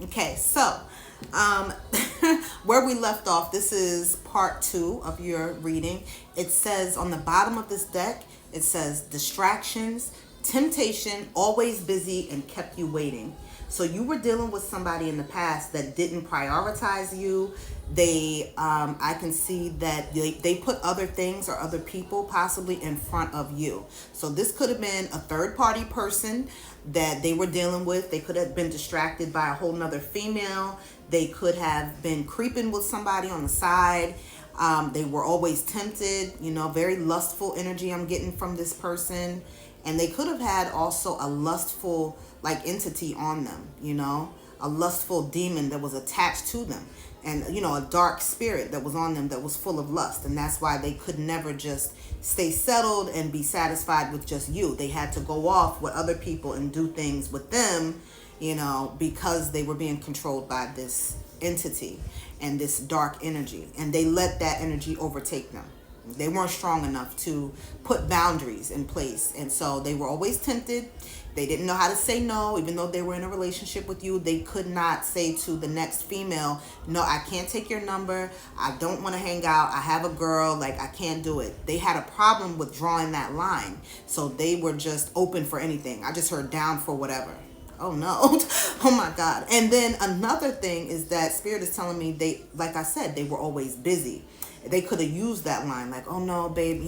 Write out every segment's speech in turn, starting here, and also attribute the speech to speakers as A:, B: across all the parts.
A: Okay, so um, where we left off, this is part two of your reading. It says on the bottom of this deck, it says distractions, temptation, always busy, and kept you waiting. So you were dealing with somebody in the past that didn't prioritize you. I can see that they put other things or other people possibly in front of you. So this could have been a third party person that they were dealing with. They could have been distracted by a whole nother female. They could have been creeping with somebody on the side. They were always tempted, very lustful energy I'm getting from this person. And they could have had also a lustful like entity on them, a lustful demon that was attached to them, and a dark spirit that was on them that was full of lust. And that's why they could never just stay settled and be satisfied with just you. They had to go off with other people and do things with them, because they were being controlled by this entity and this dark energy, and they let that energy overtake them. They weren't strong enough to put boundaries in place, and so they were always tempted. They didn't know how to say no. Even though they were in a relationship with you, they could not say to the next female, no, I can't take your number, I don't want to hang out, I have a girl, like I can't do it. They had a problem with drawing that line, so they were just open for anything. I just heard down for whatever. Oh no. Oh my God. And then another thing is that spirit is telling me like I said, they were always busy. They could have used that line like, oh no, babe,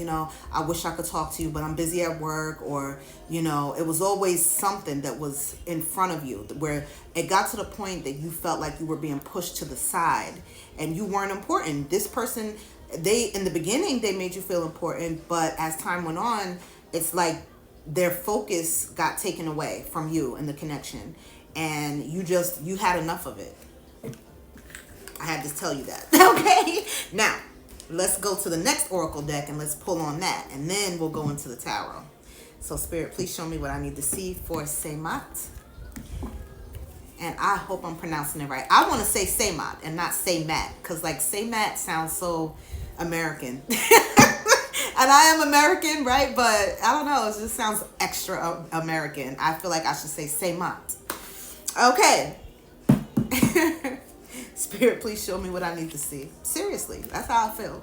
A: I wish I could talk to you, but I'm busy at work. Or, it was always something that was in front of you where it got to the point that you felt like you were being pushed to the side and you weren't important. This person, in the beginning, they made you feel important, but as time went on, it's like their focus got taken away from you and the connection, and you had enough of it. I had to tell you that. Okay, now let's go to the next oracle deck and let's pull on that, and then we'll go into the tarot. So spirit, please show me what I need to see for Saemat, and I hope I'm pronouncing it right. I want to say Saemat and not Saemat, because like Saemat sounds so American. And I am American, right? But I don't know. It just sounds extra American. I feel like I should say Saemat. Okay. Spirit, please show me what I need to see. Seriously, that's how I feel.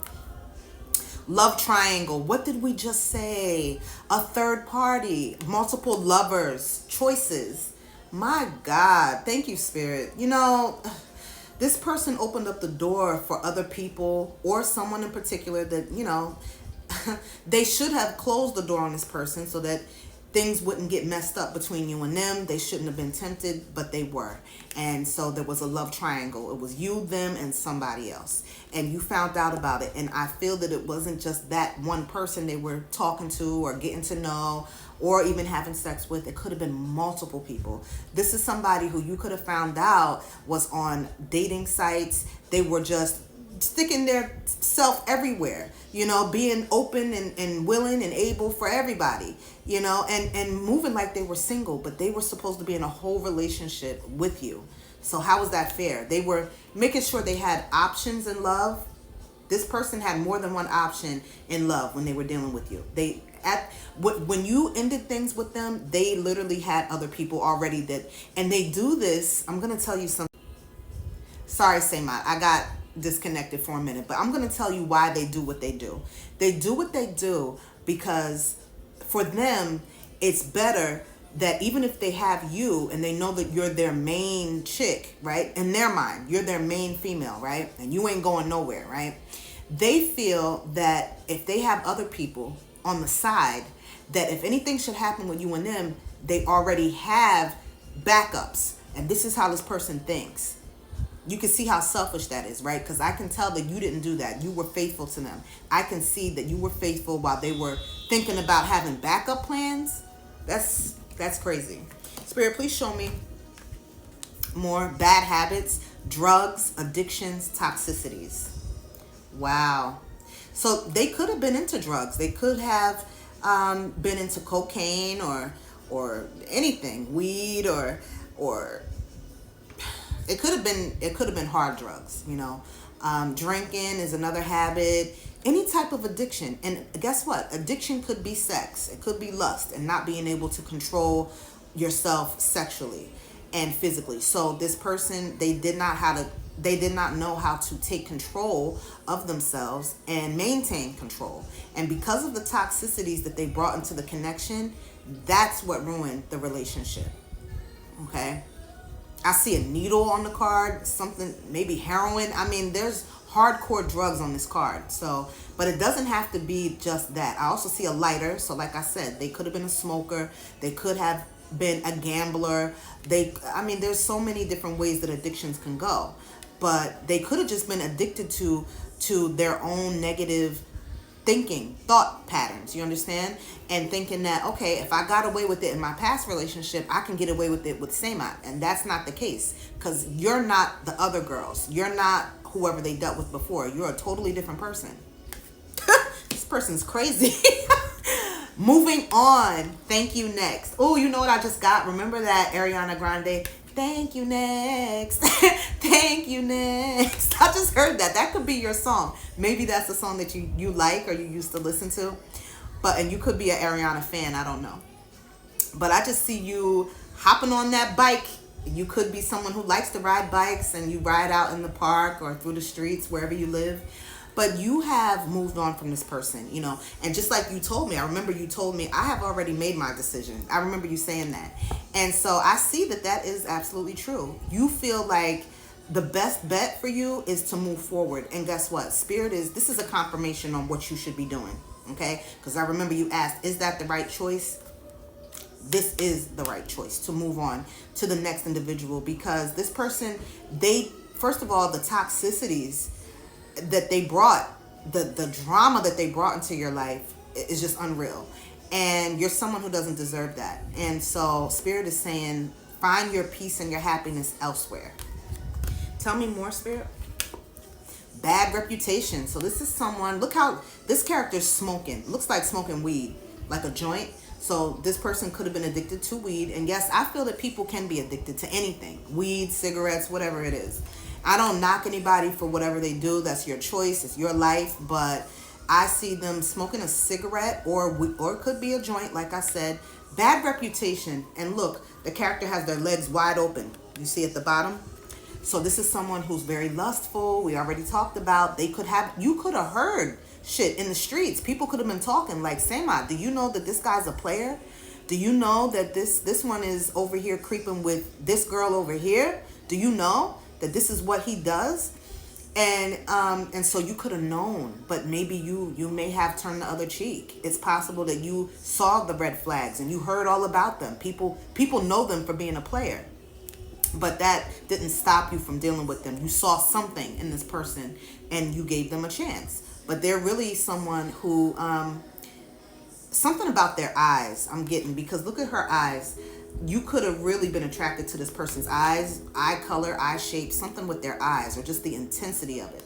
A: Love triangle. What did we just say? A third party. Multiple lovers. Choices. My God. Thank you, Spirit. This person opened up the door for other people or someone in particular that, they should have closed the door on this person so that things wouldn't get messed up between you and them. They shouldn't have been tempted, but they were. And so there was a love triangle. It was you, them, and somebody else. And you found out about it. And I feel that it wasn't just that one person they were talking to or getting to know or even having sex with. It could have been multiple people. This is somebody who you could have found out was on dating sites. They were just sticking their self everywhere, being open and willing and able for everybody, and moving like they were single, but they were supposed to be in a whole relationship with you. So how was that fair? They were making sure they had options in love. This person had more than one option in love when they were dealing with you. When you ended things with them, they literally had other people already and they do this. I'm going to tell you something. Sorry, Saemat, I got disconnected for a minute, but I'm going to tell you why they do what they do. They do what they do because for them, it's better that even if they have you and they know that you're their main chick, right? In their mind, you're their main female, right? And you ain't going nowhere, right? They feel that if they have other people on the side, that if anything should happen with you and them, they already have backups. And this is how this person thinks. You can see how selfish that is, right? Because I can tell that you didn't do that. You were faithful to them. I can see that you were faithful while they were thinking about having backup plans. That's crazy. Spirit, please show me more bad habits, drugs, addictions, toxicities. Wow. So they could have been into drugs. They could have been into cocaine or anything, weed or it could have been hard drugs, drinking is another habit, any type of addiction. And guess what? Addiction could be sex. It could be lust and not being able to control yourself sexually. and physically. So this person, they did not know how to take control of themselves and maintain control. And because of the toxicities that they brought into the connection, that's what ruined the relationship. Okay? I see a needle on the card, something, maybe heroin. I mean, there's hardcore drugs on this card. So, but it doesn't have to be just that. I also see a lighter. So like I said, they could have been a smoker. They could have been a gambler. I mean, there's so many different ways that addictions can go. But they could have just been addicted to their own negative thought patterns, you understand? And thinking that, okay, if I got away with it in my past relationship, I can get away with it with Saemat. And that's not the case, because you're not the other girls. You're not whoever they dealt with before. You're a totally different person. This person's crazy. Moving on. Thank you next. Oh, you know what I just got? Remember that Ariana Grande? Thank you next. Thank you next. I just heard that. That could be your song. Maybe that's the song that you like or you used to listen to. And you could be an Ariana fan. I don't know. But I just see you hopping on that bike. You could be someone who likes to ride bikes, and you ride out in the park or through the streets, wherever you live. But you have moved on from this person, you know. And just like you told me, I remember you told me, I have already made my decision. I remember you saying that. And so I see that is absolutely true. You feel like the best bet for you is to move forward. And guess what? This is a confirmation on what you should be doing. Okay? Because I remember you asked, is that the right choice? This is the right choice to move on to the next individual, because this person, first of all, the toxicities that they brought, the drama that they brought into your life is just unreal. And you're someone who doesn't deserve that. And so Spirit is saying, find your peace and your happiness elsewhere. Tell me more, Spirit. Bad reputation. So this is someone, look how this character's smoking. Looks like smoking weed, like a joint. So this person could have been addicted to weed. And yes, I feel that people can be addicted to anything. Weed, cigarettes, whatever it is. I don't knock anybody for whatever they do. That's your choice. It's your life. But I see them smoking a cigarette or it could be a joint, like I said. Bad reputation. And look, the character has their legs wide open. You see at the bottom? So this is someone who's very lustful. We already talked about. You could have heard shit in the streets. People could have been talking like, Saemat, do you know that this guy's a player? Do you know that this one is over here creeping with this girl over here? Do you know that this is what he does? And so you could have known, but maybe you may have turned the other cheek. It's possible that you saw the red flags and you heard all about them. People know them for being a player, but that didn't stop you from dealing with them. You saw something in this person and you gave them a chance. But they're really someone who, something about their eyes I'm getting, because look at her eyes. You could have really been attracted to this person's eyes, eye color, eye shape, something with their eyes, or just the intensity of it.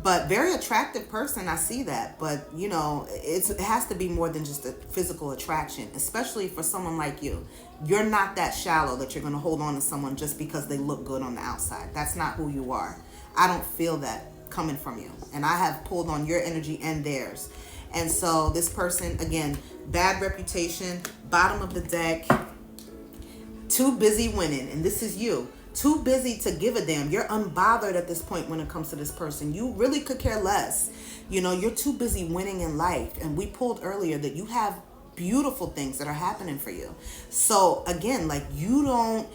A: But very attractive person, I see that. But, you know, it has to be more than just a physical attraction, especially for someone like you. You're not that shallow that you're going to hold on to someone just because they look good on the outside. That's not who you are. I don't feel that coming from you. And I have pulled on your energy and theirs. And so this person, again, bad reputation, bottom of the deck, too busy winning. And this is you. Too busy to give a damn. You're unbothered at this point when it comes to this person. You really could care less. You know, you're too busy winning in life. And we pulled earlier that you have beautiful things that are happening for you. So again, like, you don't,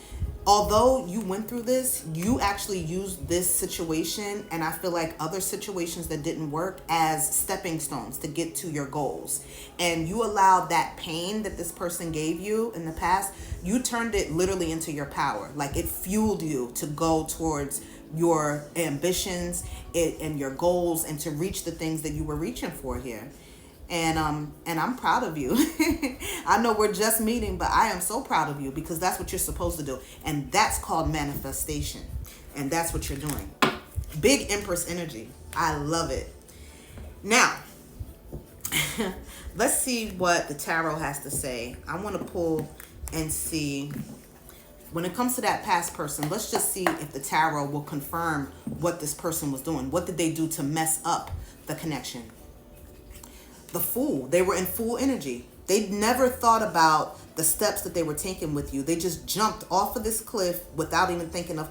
A: although you went through this, you actually used this situation, and I feel like other situations that didn't work, as stepping stones to get to your goals. And you allowed that pain that this person gave you in the past, you turned it literally into your power. Like, it fueled you to go towards your ambitions and your goals, and to reach the things that you were reaching for here. And I'm proud of you. I know we're just meeting, but I am so proud of you, because that's what you're supposed to do. And that's called manifestation. And that's what you're doing. Big Empress energy. I love it. Now, let's see what the tarot has to say. I want to pull and see, when it comes to that past person, let's just see if the tarot will confirm what this person was doing. What did they do to mess up the connection? The Fool. They were in Fool energy. They never thought about the steps that they were taking with you. They just jumped off of this cliff without even thinking of